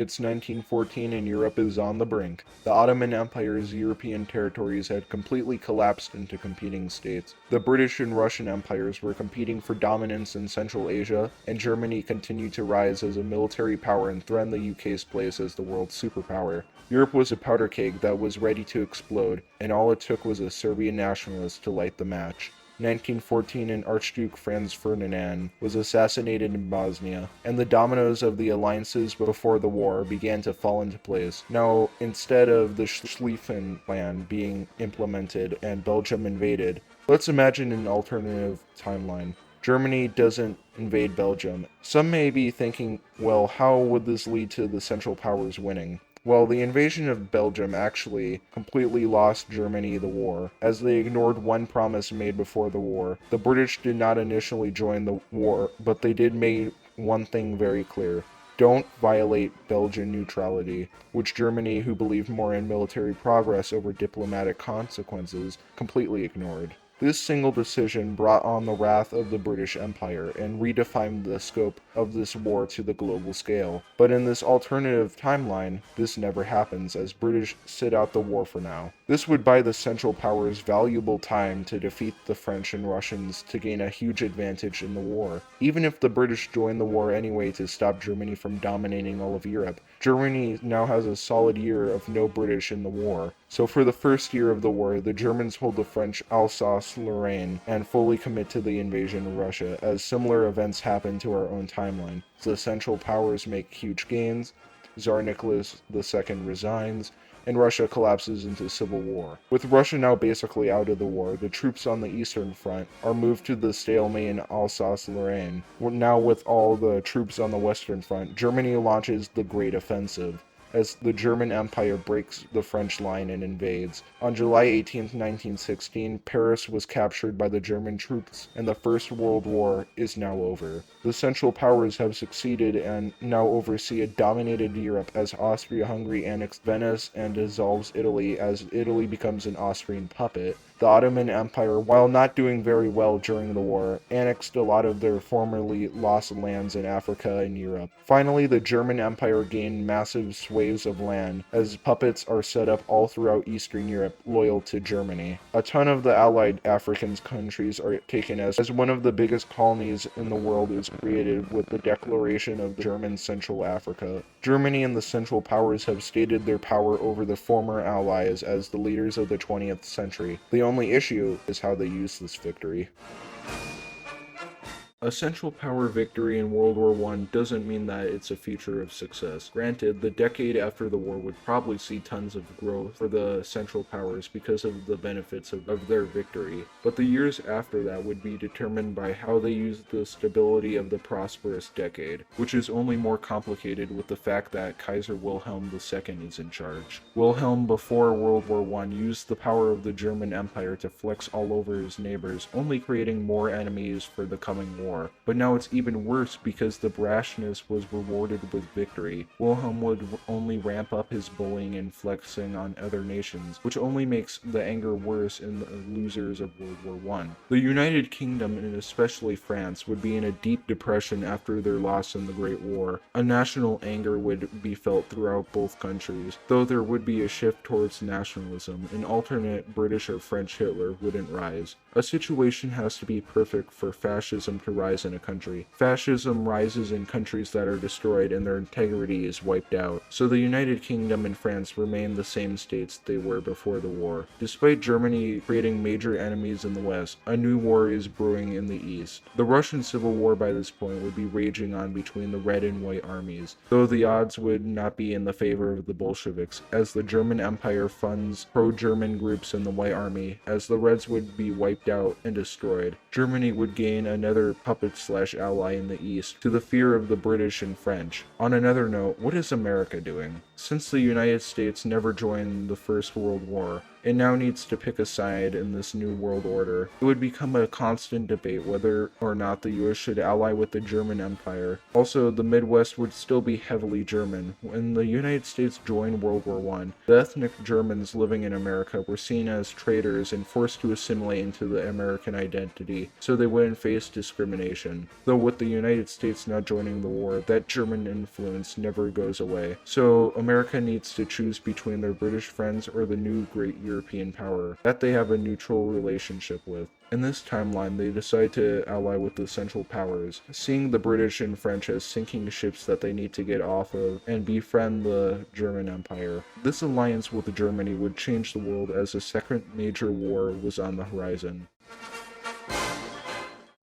It's 1914 and Europe is on the brink. The Ottoman Empire's European territories had completely collapsed into competing states. The British and Russian empires were competing for dominance in Central Asia, and Germany continued to rise as a military power and threaten the UK's place as the world's superpower. Europe was a powder keg that was ready to explode, and all it took was a Serbian nationalist to light the match. 1914 and Archduke Franz Ferdinand was assassinated in Bosnia, and the dominoes of the alliances before the war began to fall into place. Now, instead of the Schlieffen Plan being implemented and Belgium invaded, let's imagine an alternative timeline. Germany doesn't invade Belgium. Some may be thinking, well, how would this lead to the Central Powers winning? Well, the invasion of Belgium actually completely lost Germany the war, as they ignored one promise made before the war. The British did not initially join the war, but they did make one thing very clear. Don't violate Belgian neutrality, which Germany, who believed more in military progress over diplomatic consequences, completely ignored. This single decision brought on the wrath of the British Empire and redefined the scope of this war to the global scale. But in this alternative timeline, this never happens, as British sit out the war for now. This would buy the Central Powers valuable time to defeat the French and Russians to gain a huge advantage in the war. Even if the British join the war anyway to stop Germany from dominating all of Europe, Germany now has a solid year of no British in the war. So for the first year of the war, the Germans hold the French Alsace-Lorraine and fully commit to the invasion of Russia, as similar events happen to our own timeline. The Central Powers make huge gains, Tsar Nicholas II resigns, and Russia collapses into civil war. With Russia now basically out of the war, the troops on the Eastern Front are moved to the stalemate in Alsace-Lorraine. Now with all the troops on the Western Front, Germany launches the Great Offensive, as the German Empire breaks the French line and invades. On July 18, 1916, Paris was captured by the German troops, and the First World War is now over. The Central Powers have succeeded and now oversee a dominated Europe as Austria-Hungary annexed Venice and dissolves Italy as Italy becomes an Austrian puppet. The Ottoman Empire, while not doing very well during the war, annexed a lot of their formerly lost lands in Africa and Europe. Finally, the German Empire gained massive swathes of land, as puppets are set up all throughout Eastern Europe, loyal to Germany. A ton of the allied African countries are taken as one of the biggest colonies in the world is created with the declaration of German Central Africa. Germany and the Central Powers have stated their power over the former allies as the leaders of the 20th century. The only issue is how they use this victory. A Central Power victory in World War I doesn't mean that it's a future of success. Granted, the decade after the war would probably see tons of growth for the Central Powers because of the benefits of their victory, but the years after that would be determined by how they used the stability of the prosperous decade, which is only more complicated with the fact that Kaiser Wilhelm II is in charge. Wilhelm, before World War I, used the power of the German Empire to flex all over his neighbors, only creating more enemies for the coming war. But now it's even worse because the brashness was rewarded with victory. Wilhelm would only ramp up his bullying and flexing on other nations, which only makes the anger worse in the losers of World War I. The United Kingdom, and especially France, would be in a deep depression after their loss in the Great War. A national anger would be felt throughout both countries, though there would be a shift towards nationalism. An alternate British or French Hitler wouldn't rise. A situation has to be perfect for fascism to rise in a country. Fascism rises in countries that are destroyed and their integrity is wiped out. So the United Kingdom and France remain the same states they were before the war. Despite Germany creating major enemies in the West, a new war is brewing in the East. The Russian Civil War by this point would be raging on between the Red and White armies, though the odds would not be in the favor of the Bolsheviks, as the German Empire funds pro-German groups in the White Army, as the Reds would be wiped out and destroyed. Germany would gain another puppet/ally in the East, to the fear of the British and French. On another note, what is America doing? Since the United States never joined the First World War, It now needs to pick a side in this new world order. It would become a constant debate whether or not the US should ally with the German Empire. Also, the Midwest would still be heavily German. When the United States joined World War I, the ethnic Germans living in America were seen as traitors and forced to assimilate into the American identity so they wouldn't face discrimination. Though with the United States not joining the war, that German influence never goes away. So America needs to choose between their British friends or the new great European power that they have a neutral relationship with. In this timeline, they decide to ally with the Central Powers, seeing the British and French as sinking ships that they need to get off of and befriend the German Empire. This alliance with Germany would change the world as a second major war was on the horizon.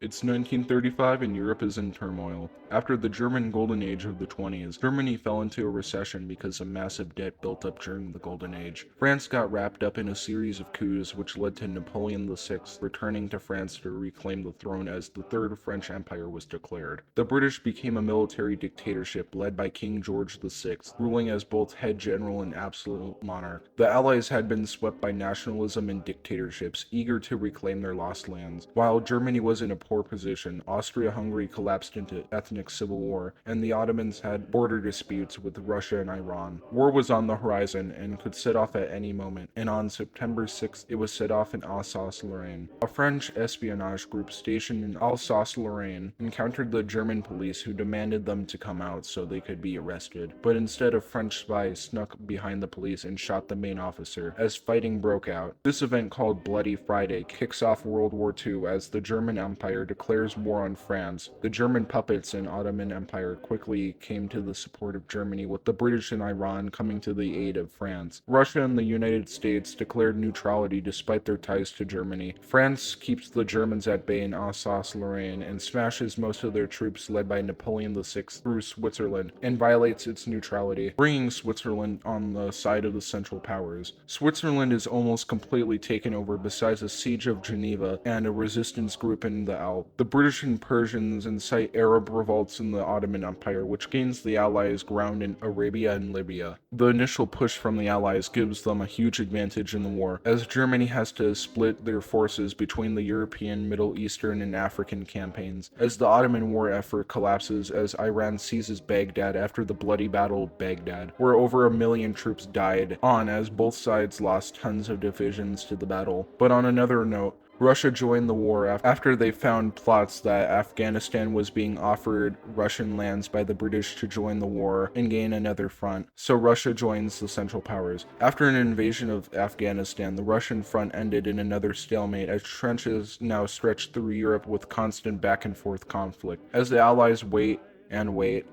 It's 1935 and Europe is in turmoil. After the German Golden Age of the 20s, Germany fell into a recession because of massive debt built up during the Golden Age. France got wrapped up in a series of coups which led to Napoleon VI returning to France to reclaim the throne as the Third French Empire was declared. The British became a military dictatorship led by King George VI, ruling as both head general and absolute monarch. The Allies had been swept by nationalism and dictatorships, eager to reclaim their lost lands. While Germany was in a poor position, Austria-Hungary collapsed into ethnic civil war, and the Ottomans had border disputes with Russia and Iran. War was on the horizon and could set off at any moment, and on September 6th, it was set off in Alsace-Lorraine. A French espionage group stationed in Alsace-Lorraine encountered the German police, who demanded them to come out so they could be arrested. But instead, a French spy snuck behind the police and shot the main officer as fighting broke out. This event, called Bloody Friday, kicks off World War II as the German Empire declares war on France. The German puppets in Ottoman Empire quickly came to the support of Germany, with the British and Iran coming to the aid of France. Russia and the United States declared neutrality despite their ties to Germany. France keeps the Germans at bay in Alsace-Lorraine and smashes most of their troops led by Napoleon VI through Switzerland and violates its neutrality, bringing Switzerland on the side of the Central Powers. Switzerland is almost completely taken over besides a siege of Geneva and a resistance group in the Alps. The British and Persians incite Arab revolts in the Ottoman Empire, which gains the Allies ground in Arabia and Libya. The initial push from the Allies gives them a huge advantage in the war, as Germany has to split their forces between the European, Middle Eastern, and African campaigns, as the Ottoman war effort collapses as Iran seizes Baghdad after the bloody Battle of Baghdad, where over 1 million troops died on as both sides lost tons of divisions to the battle. But on another note, Russia joined the war after they found plots that Afghanistan was being offered Russian lands by the British to join the war and gain another front, so Russia joins the Central Powers. After an invasion of Afghanistan, the Russian front ended in another stalemate as trenches now stretched through Europe with constant back and forth conflict. As the Allies wait and wait,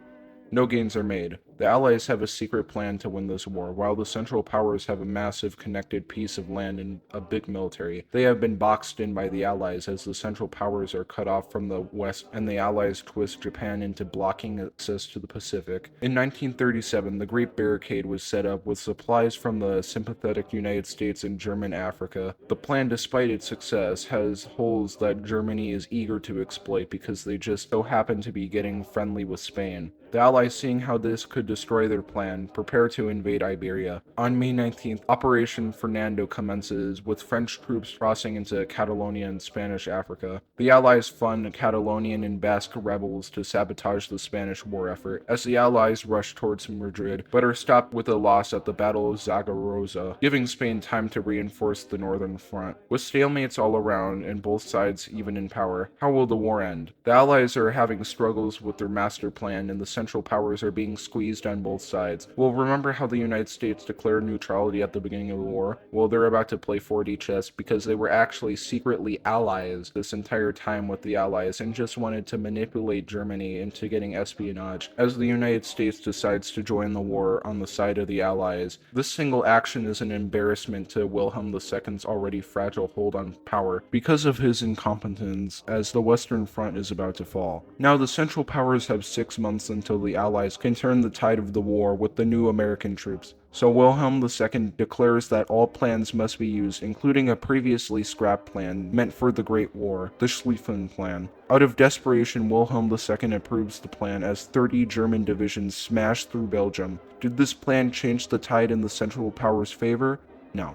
no gains are made. The Allies have a secret plan to win this war, while the Central Powers have a massive connected piece of land and a big military. They have been boxed in by the Allies as the Central Powers are cut off from the West and the Allies twist Japan into blocking access to the Pacific. In 1937, the Great Barricade was set up with supplies from the sympathetic United States and German Africa. The plan, despite its success, has holes that Germany is eager to exploit because they just so happen to be getting friendly with Spain. The Allies, seeing how this could destroy their plan, prepare to invade Iberia. On May 19th, Operation Fernando commences, with French troops crossing into Catalonia and Spanish Africa. The Allies fund Catalonian and Basque rebels to sabotage the Spanish war effort, as the Allies rush towards Madrid, but are stopped with a loss at the Battle of Zaragoza, giving Spain time to reinforce the northern front. With stalemates all around and both sides even in power, how will the war end? The Allies are having struggles with their master plan, and the Central Powers are being squeezed on both sides. Well, remember how the United States declared neutrality at the beginning of the war? Well, they're about to play 4D chess because they were actually secretly allies this entire time with the Allies and just wanted to manipulate Germany into getting espionage. As the United States decides to join the war on the side of the Allies, this single action is an embarrassment to Wilhelm II's already fragile hold on power because of his incompetence as the Western Front is about to fall. Now, the Central Powers have 6 months until the Allies can turn the tide of the war with the new American troops. So Wilhelm II declares that all plans must be used, including a previously scrapped plan meant for the Great War, the Schlieffen Plan. Out of desperation, Wilhelm II approves the plan as 30 German divisions smash through Belgium. Did this plan change the tide in the Central Powers' favor? No.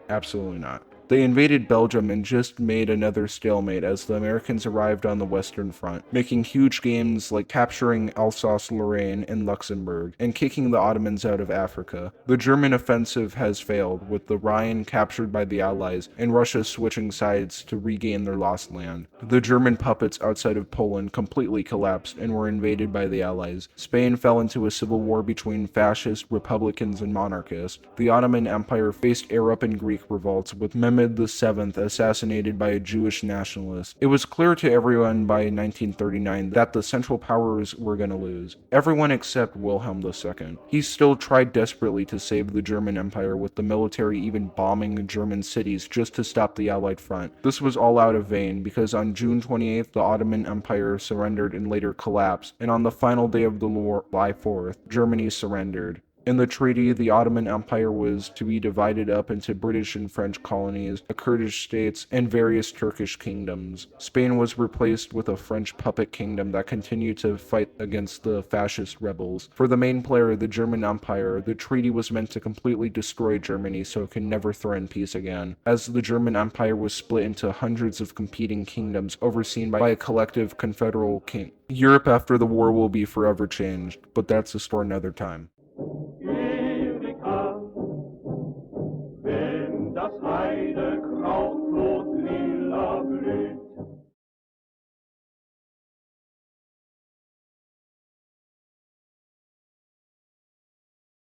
Absolutely not. They invaded Belgium and just made another stalemate as the Americans arrived on the Western Front, making huge gains like capturing Alsace-Lorraine and Luxembourg, and kicking the Ottomans out of Africa. The German offensive has failed, with the Rhine captured by the Allies and Russia switching sides to regain their lost land. The German puppets outside of Poland completely collapsed and were invaded by the Allies. Spain fell into a civil war between fascists, republicans, and monarchists. The Ottoman Empire faced Arab and Greek revolts, with Mehmed VII assassinated by a Jewish nationalist. It was clear to everyone by 1939 that the Central Powers were going to lose. Everyone except Wilhelm II. He still tried desperately to save the German Empire, with the military even bombing German cities just to stop the Allied front. This was all out of vain, because on June 28th, the Ottoman Empire surrendered and later collapsed, and on the final day of the war, July 4th, Germany surrendered. In the treaty, the Ottoman Empire was to be divided up into British and French colonies, a Kurdish states, and various Turkish kingdoms. Spain was replaced with a French puppet kingdom that continued to fight against the fascist rebels. For the main player, the German Empire, the treaty was meant to completely destroy Germany so it can never threaten peace again, as the German Empire was split into hundreds of competing kingdoms overseen by a collective confederal king. Europe after the war will be forever changed, but that's a story another time.